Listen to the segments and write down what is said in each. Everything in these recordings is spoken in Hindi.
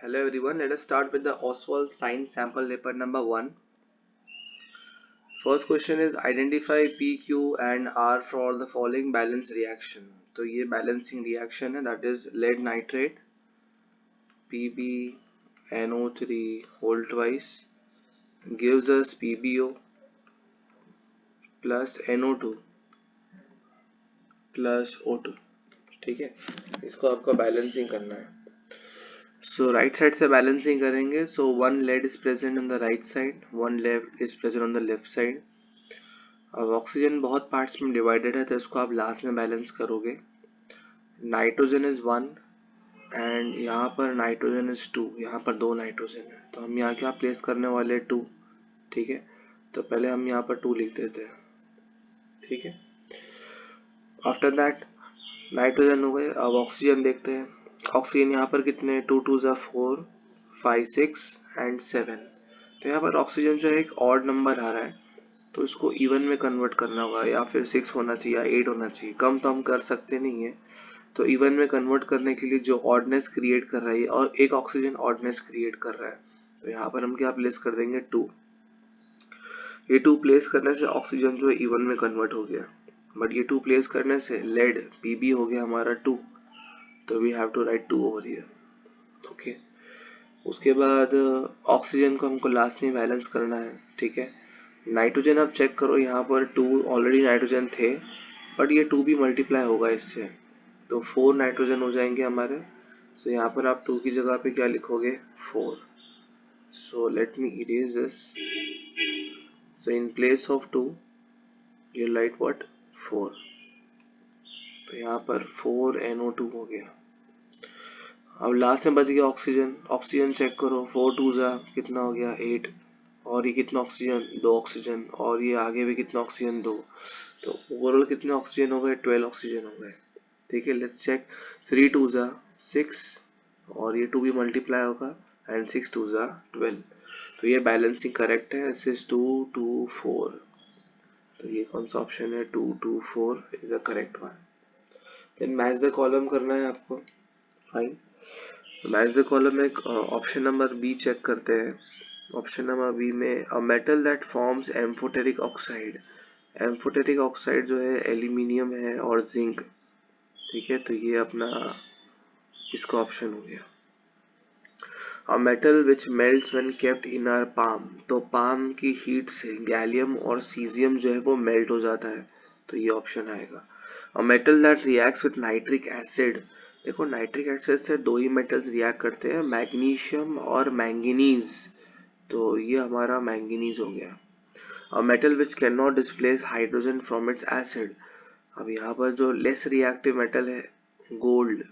Hello everyone, let us start with the Oswald Sine sample paper number 1. First question is identify P, Q and R for the following balance reaction. तो ये balancing reaction है, that is lead nitrate PbNO3 whole twice gives us PbO plus NO2 plus O2. ठीक है, इसको आपको बैलेंसिंग करना है. So right side से बैलेंसिंग करेंगे. So one lead is present on the right side, one lead is present on the left side. अब ऑक्सीजन बहुत पार्ट्स में डिवाइडेड है तो इसको आप लास्ट में बैलेंस करोगे. नाइट्रोजन इज 1 एंड यहाँ पर नाइट्रोजन इज 2. यहाँ पर 2 नाइट्रोजन है तो हम यहाँ क्या प्लेस करने वाले 2. ठीक है, तो पहले हम यहाँ पर 2 लिख देते हैं. ठीक है, आफ्टर दैट नाइट्रोजन हो गए. अब ऑक्सीजन देखते हैं. ऑक्सीजन यहाँ पर कितने 2 2 ज़ा 4 5 6 एंड 7. तो यहाँ पर ऑक्सीजन जो है एक ऑड नंबर आ रहा है तो इसको इवन में कन्वर्ट करना होगा, या फिर 6 होना चाहिए या 8 होना चाहिए. कम तो हम कर सकते नहीं है, तो इवन में कन्वर्ट करने के लिए जो ऑडनेस क्रिएट कर रहा है और एक ऑक्सीजन ऑडनेस क्रिएट कर रहा है, तो यहाँ पर हम क्या प्लेस कर देंगे 2. ये 2 प्लेस करने से ऑक्सीजन जो है इवन में कन्वर्ट हो गया, बट ये 2 प्लेस करने से लेड Pb हो गया हमारा 2, तो we have to write 2 over here. Okay, उसके बाद ऑक्सीजन को हमको लास्ट में बैलेंस करना है. ठीक है, नाइट्रोजन आप चेक करो, यहाँ पर 2 ऑलरेडी नाइट्रोजन थे बट ये 2 भी मल्टीप्लाई होगा इससे, तो 4 नाइट्रोजन हो जाएंगे हमारे. सो यहाँ पर आप 2 की जगह पे क्या लिखोगे 4. So let me erase this. So in place of 2 you right what 4. तो यहाँ पर 4NO2 हो गया. अब लास्ट में बच गया ऑक्सीजन. ऑक्सीजन चेक करो, 4 2 ज़ा कितना हो गया 8, और ये कितना ऑक्सीजन 2 ऑक्सीजन, और ये आगे भी कितना ऑक्सीजन 2, तो ओवरऑल कितने ऑक्सीजन हो गए 12 ऑक्सीजन हो गए. ठीक है, लेट्स चेक. 3 2 ज़ा 6 और ये 2 भी मल्टीप्लाई होगा एंड 6 2 ज़ा 12. तो ये बैलेंसिंग करेक्ट है. This is 2 2 4. तो ये कौन सा ऑप्शन है 2 2 4 is a correct one. Then match the column करना है आपको. फाइन, मैच द कॉलम में ऑप्शन नंबर बी चेक करते हैं. ऑप्शन नंबर बी में a metal that forms amphoteric oxide. Amphoteric oxide जो है एल्यूमिनियम है और जिंक. ठीक है, तो ये अपना इसका ऑप्शन हो गया. A metal which melts when kept in our palm. तो पाम की हीट से गैलियम और सीजियम जो है वो मेल्ट हो जाता है, तो ये ऑप्शन आएगा. अ metal that reacts with nitric acid. देखो नाइट्रिक एसिड से 2 ही मेटल्स रिएक्ट करते हैं, मैग्नीशियम और मैंगनीज, तो ये हमारा मैंगनीज हो गया. A metal which can not displace hydrogen from its acid. अब यहाँ पर जो लेस रिएक्टिव मेटल है गोल्ड,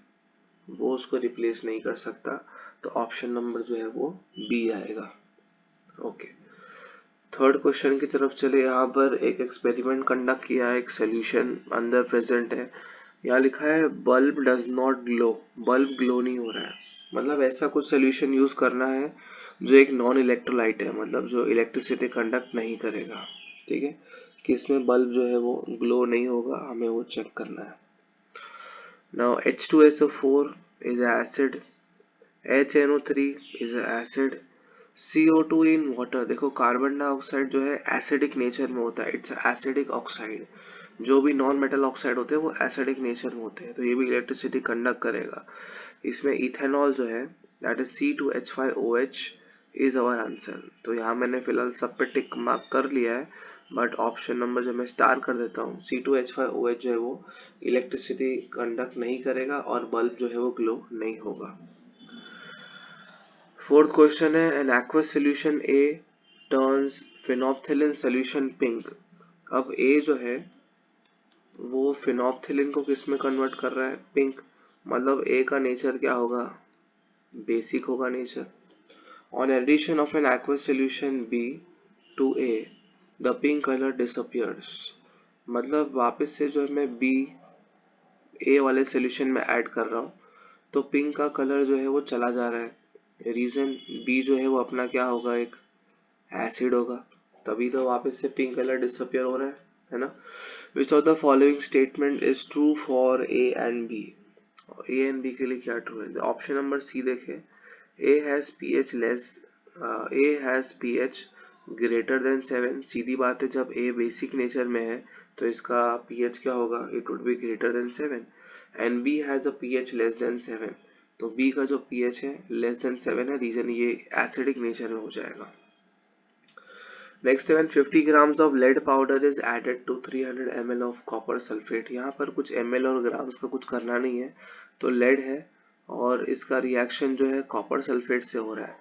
वो उसको रिप्लेस नहीं कर सकता, तो ऑप्शन नंबर जो है वो बी आएगा. ओके, थर्ड क्वेश्चन की तरफ चले. यहाँ पर एक एक्सपेरिमेंट कंडक्ट किया है, एक सोल्यूशन अंदर प्रेजेंट है. यहाँ लिखा है bulb does not glow. Bulb glow नहीं हो रहा है, मतलब ऐसा कुछ सोल्यूशन यूज करना है जो एक नॉन इलेक्ट्रोलाइट है, मतलब जो इलेक्ट्रिसिटी कंडक्ट नहीं करेगा. ठीक है, कि इसमें बल्ब जो है वो ग्लो नहीं होगा, हमें वो चेक करना है. Now H2SO4 is an acid, HNO3 is an acid, CO2 in water. देखो कार्बन डाइऑक्साइड जो है एसिडिक नेचर में होता है, इट्स एसिडिक ऑक्साइड. जो भी नॉन मेटल ऑक्साइड होते हैं वो एसिडिक नेचर में होते हैं, तो ये भी इलेक्ट्रिसिटी कंडक्ट करेगा. इसमें इथेनॉल जो है that is C2H5OH is our answer. तो यहाँ मैंने फिलहाल सब पे टिक मार्क कर लिया है, बट ऑप्शन नंबर जो मैं स्टार कर देता हूँ C2H5OH जो है वो इलेक्ट्रिसिटी कंडक्ट नहीं करेगा और बल्ब जो है वो ग्लो नहीं होगा. फोर्थ क्वेश्चन है एन एक्वस सॉल्यूशन ए टर्न्स फिनोप्थिलिन सॉल्यूशन पिंक. अब ए जो है वो फिनोप्थिलिन को किस में कन्वर्ट कर रहा है पिंक, मतलब ए का नेचर क्या होगा बेसिक होगा nature. On addition of an aqueous solution B to A the pink colour disappears. मतलब वापस से जो है मैं बी ए वाले सॉल्यूशन में ऐड कर रहा हूँ तो पिंक का कलर जो है वो चला जा रहा है. रीजन बी जो है वो अपना क्या होगा एक एसिड होगा, तभी तो वापस से पिंक कलर डिसअपियर हो रहा है ना. Which of the following statement is true for A and B. A and B के लिए क्या ट्रू है, ऑप्शन नंबर सी देखें. A has pH less A has pH greater than 7। सीधी बात है, जब A बेसिक नेचर में है तो इसका pH क्या होगा, it would be greater than 7। And B has a pH less than 7, तो B का जो pH है लेस देन 7 है, रीजन ये एसिडिक नेचर में हो जाएगा। नेक्स्ट है, 50 grams of lead powder is added to 300 ml of copper sulfate। यहाँ पर कुछ ml और ग्राम्स का कुछ करना नहीं है, तो लेड है और इसका रिएक्शन जो है कॉपर सल्फेट से हो रहा है।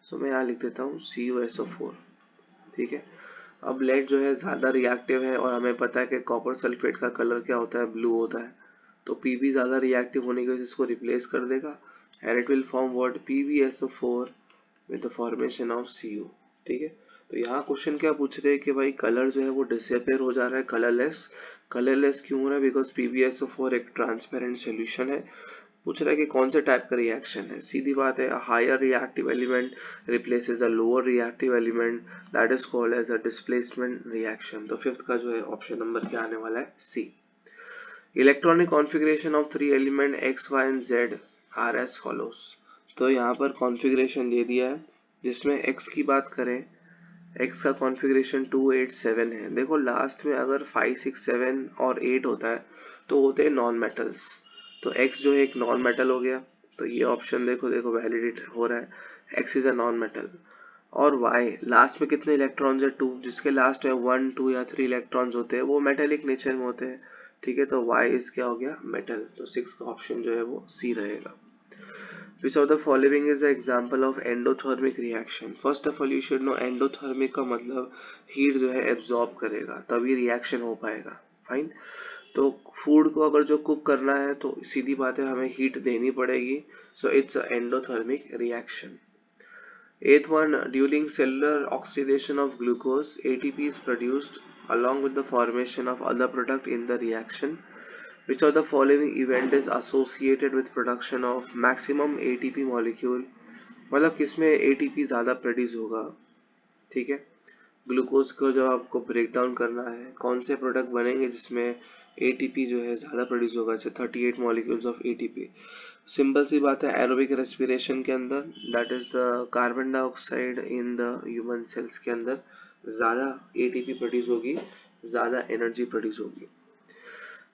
सो मैं यहाँ लिख देता हूँ CuSO4। ठीक है, अब लेड जो है ज़्यादा रिएक्टिव है और हमें पता है कि कॉपर सल्फेट का कलर क्या होता है, ब्लू होता है, तो Pb ज़्यादा रिएक्टिव होने की वजह से इसको रिप्लेस कर देगा and it will form what, PbSO4 with the formation of Cu। ठीक है, तो यहाँ क्वेश्चन क्या पूछ रहे हैं कि भाई कलर जो है वो डिसअपियर हो जा रहा है, कलरलेस क्यों हो रहा है, बिकॉज PbSO4 एक ट्रांसपेरेंट सोल्यूशन है। पूछ रहा है कि कौन से टाइप का रिएक्शन है, सीधी बात है, higher reactive element replaces a lower reactive element, that is called as a displacement reaction. तो फिफ्थ का जो है ऑप्शन नंबर क्या आने वाला है, C. Electronic configuration of 3 element x, y and z are as follows. तो यहाँ पर कॉन्फ़िगरेशन दे दिया है, जिसमें x की बात करें, x का कॉन्फ़िगरेशन 2 8 7 है। देखो लास्ट में अगर 5 6 7 और 8 होता है तो होते हैं नॉन मेटल्स, तो x जो है एक नॉन मेटल हो गया, तो ये ऑप्शन देखो वैलिडेट हो रहा है, x is a non metal. और y लास्ट में कितने इलेक्ट्रॉन्स है, 2, जिसके लास्ट में 1 2 या 3 इलेक्ट्रॉन्स होते हैं वो मेटेलिक नेचर में होते हैं। ठीक है, तो y इस क्या हो गया, मेटल। तो 6 का ऑप्शन जो है वो सी रहेगा। Which of the following is an example of endothermic reaction? First of all you should know endothermic का मतलब हीट जो है एब्जॉर्ब करेगा तभी रिएक्शन हो पाएगा। फाइन, तो फूड को अगर जो कुक करना है तो सीधी बात है हमें हीट देनी पड़ेगी, so it's a endothermic reaction. Eighth one, during cellular oxidation of glucose, ATP is produced along with the formation of other product in the reaction. Which of the following event is associated with production of maximum ATP molecule? मतलब किसमें ATP ज़्यादा प्रोड्यूस होगा। ठीक है, ग्लूकोज को जब आपको ब्रेक डाउन करना है, कौन से प्रोडक्ट बनेंगे जिसमें ATP जो है ज़्यादा प्रोड्यूस होगा, जैसे 38 मॉलिक्यूल्स ऑफ ATP। सिंपल सी बात है, एरोबिक रेस्पिरेशन के अंदर that is the carbon dioxide in the human cells के अंदर ज़्यादा ATP प्रोड्यूस होगी, ज़्यादा एनर्जी प्रोड्यूस होगी।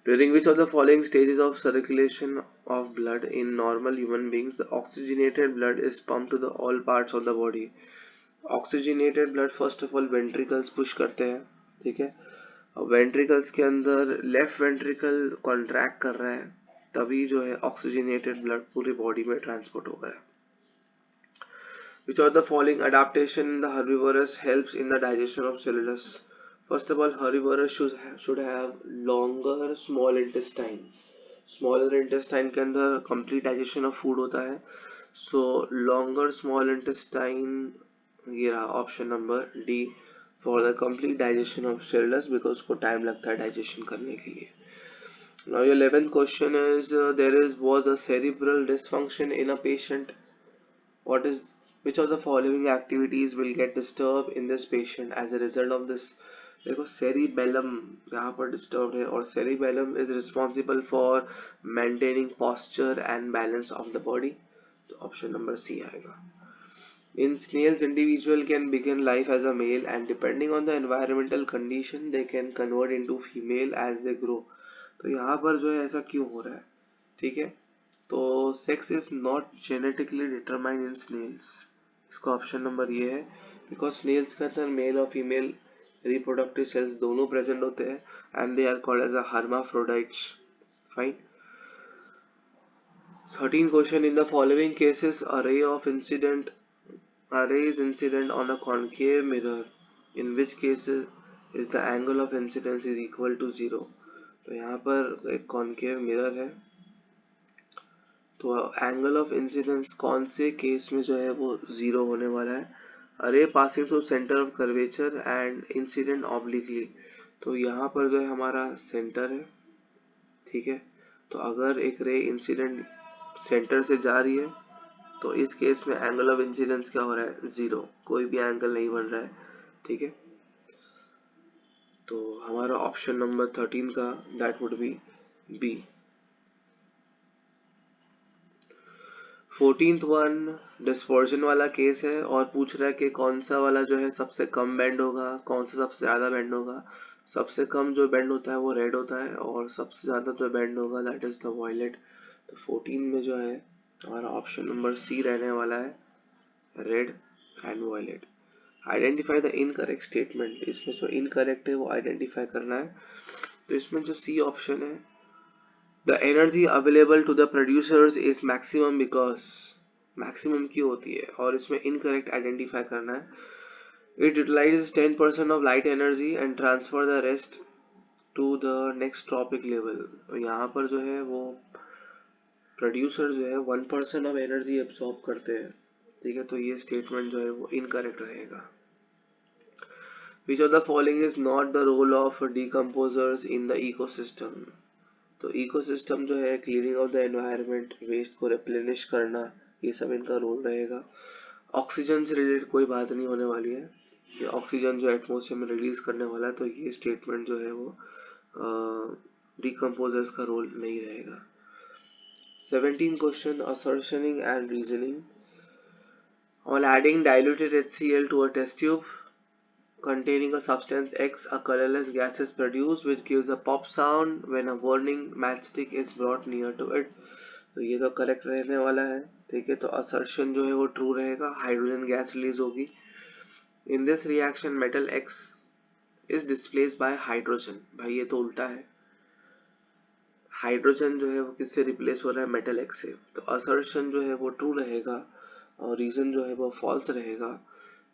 During which of the following stages of circulation of blood in normal human beings the oxygenated blood is pumped to the all parts of the body? Oxygenated blood first of all ventricles push करते हैं। ठीक है, वेंट्रिकल्स के अंदर लेफ्ट वेंट्रिकल कॉन्ट्रैक्ट कर रहा है, तभी जो है ऑक्सीजनेटेड ब्लड पूरी बॉडी में ट्रांसपोर्ट हो गया। Which of the following adaptation in the herbivorous helps in the digestion of cellulose? First of all, herbivorous should have longer small intestine. Smaller intestine के अंदर कंप्लीट डाइजेशन ऑफ फूड होता है, सो लॉन्गर स्मॉल इंटेस्टाइन, ये रहा option number D for the complete digestion of cellulose, because उसको टाइम लगता है डाइजेशन करने के लिए। Now your 11th question is there is was a cerebral dysfunction in a patient, what is which of the following activities will get disturbed in this patient as a result of this? देखो सेरिबेलम यहाँ पर डिस्टर्ब है और cerebellum is responsible for maintaining posture and balance of the body, तो ऑप्शन नंबर सी आएगा। In snails, individual can begin life as a male and depending on the environmental condition they can convert into female as they grow। तो यहाँ पर जो है ऐसा क्यों हो रहा है, ठीक है, तो sex is not genetically determined in snails, इसका ऑप्शन नंबर ये है, बिकॉज स्नेल्स के अंदर मेल और फीमेल रिप्रोडक्टिव सेल्स दोनों प्रेजेंट होते हैं and they are called as a hermaphrodites। Fine. 13 question, in the following cases a ray is incident on a concave mirror, in which cases is the angle of incidence is equal to 0। तो यहाँ पर एक कॉन्केव मिरर है, तो एंगल ऑफ इंसिडेंस कौन से केस में जो है वो 0 होने वाला है, अरे passing through centre of curvature and incident obliquely, तो यहाँ पर जो है हमारा सेंटर है। ठीक है, तो अगर एक रे इंसिडेंट सेंटर से जा रही है तो इस केस में एंगल ऑफ इंसिडेंस क्या हो रहा है, 0, कोई भी एंगल नहीं बन रहा है। ठीक है, तो हमारा ऑप्शन नंबर 13 का that would be B. 14th one dispersion वाला केस है और पूछ रहा है कि कौन सा वाला जो है सबसे कम बेंड होगा, कौन सा सबसे ज़्यादा बेंड होगा। सबसे कम जो बेंड होता है वो रेड होता है और सबसे ज़्यादा जो बेंड होगा दैट इज़ द वॉयलेट। तो 14 में जो है हमारा ऑप्शन नंबर सी रहने वाला है, red and violet. Identify the incorrect statement, इसमें जो इनकरेक्ट है वो आइडेंटिफाई करना है। तो इसमें जो सी ऑप्शन है, the energy available to the producers is maximum because, maximum की होती है और इसमें इनकरेक्ट आइडेंटिफाई करना है। It utilises 10% of light energy and transfer the rest to the next trophic level. तो यहाँ पर जो है वो प्रोड्यूसर जो है 1% ऑफ एनर्जी एब्सॉर्ब करते हैं, ठीक है। तो ये स्टेटमेंट जो है वो इनकरेक्ट रहेगा। Which of the following is not the role of decomposers in the ecosystem? तो इकोसिस्टम जो है cleaning of the environment, waste को रिप्लेनिश करना, ये सब इनका रोल रहेगा। ऑक्सीजन से रिलेटेड कोई बात नहीं होने वाली है कि ऑक्सीजन जो एटमोसफियर में रिलीज करने वाला है, तो ये स्टेटमेंट जो है वो डिकम्पोजर्स का रोल नहीं रहेगा। 17 question, assertion and reasoning. On adding diluted HCl to a test tube containing a substance X, a colorless gas is produced which gives a pop sound when a warning matchstick is brought near to it। तो ये तो करेक्ट रहने वाला है, ठीक है। तो असर्शन जो है वो ट्रू रहेगा, हाइड्रोजन गैस रिलीज होगी। In this reaction metal X is displaced by hydrogen. भाई ये तो उल्टा है, हाइड्रोजन जो है वो किससे रिप्लेस हो रहा है, मेटल X से। तो असर्शन जो है वो ट्रू रहेगा और रीजन जो है वो फॉल्स रहेगा,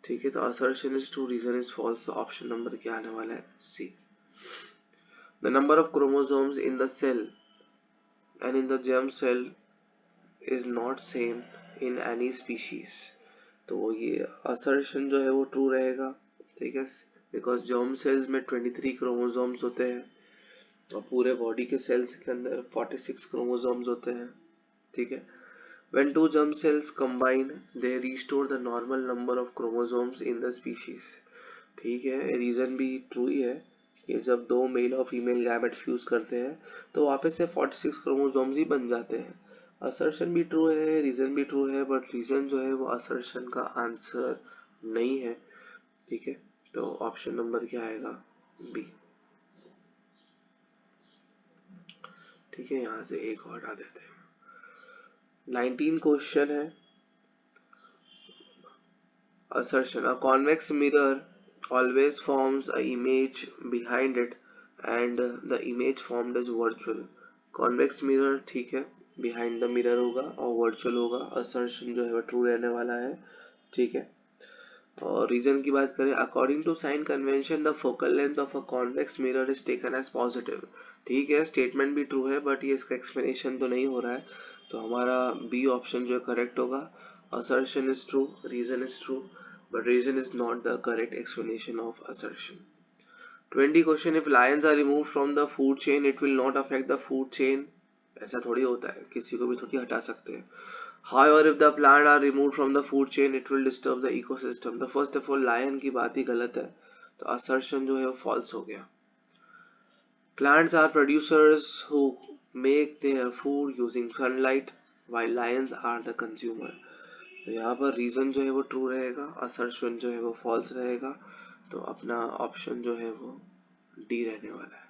ठीक है। तो assertion is true, reason is false. तो ऑप्शन नंबर क्या आने वाला है, C. The number of chromosomes in the cell and in the germ cell is not same in any species. तो ये असर्शन जो है वो ट्रू रहेगा, ठीक है, बिकॉज जर्म सेल्स में 23 क्रोमोसोम्स होते हैं और पूरे बॉडी के सेल्स के अंदर 46 क्रोमोसोम्स होते हैं, ठीक है। When two germ cells combine, they restore the normal number of chromosomes in the species। ठीक है, रीजन भी ट्रू ही है कि जब दो मेल और फीमेल गैमेट फ्यूज करते हैं तो वापस से 46 क्रोमोसोम्स ही बन जाते हैं। असर्शन भी ट्रू है, रीजन भी ट्रू है, बट रीजन जो है वो असर्शन का आंसर नहीं है, ठीक है। तो ऑप्शन नंबर क्या आएगा, बी, ठीक है। यहाँ से एक और हटा देते हैं। 19 क्वेश्चन है, assertion, a convex mirror always forms a image behind it and the image formed is virtual। convex mirror, ठीक है, behind the mirror होगा और virtual होगा। assertion जो है वो true रहने वाला है, ठीक है। और रीजन की बात करें, according to sign convention the focal length of a convex mirror is taken as positive. ठीक है, स्टेटमेंट भी ट्रू है बट ये इसका एक्सप्लेनेशन तो नहीं हो रहा है, तो हमारा बी ऑप्शन जो है करेक्ट होगा। Assertion is true, reason is true, but reason is not the correct explanation of assertion। 20 question, if lions are removed from the food chain it will not affect the food chain। ऐसा थोड़ी होता है, किसी को भी थोड़ी हटा सकते हैं। However, if the plant are removed from the food chain it will disturb the ecosystem। तो first of all lion की बात ही गलत है, तो assertion जो है वो false हो गया। Plants are producers who make their food using sunlight while lions are the consumer। तो यहाँ पर रीजन जो है वो ट्रू रहेगा, असर्शन जो है वो फॉल्स रहेगा। तो अपना ऑप्शन जो है वो डी रहने वाला है।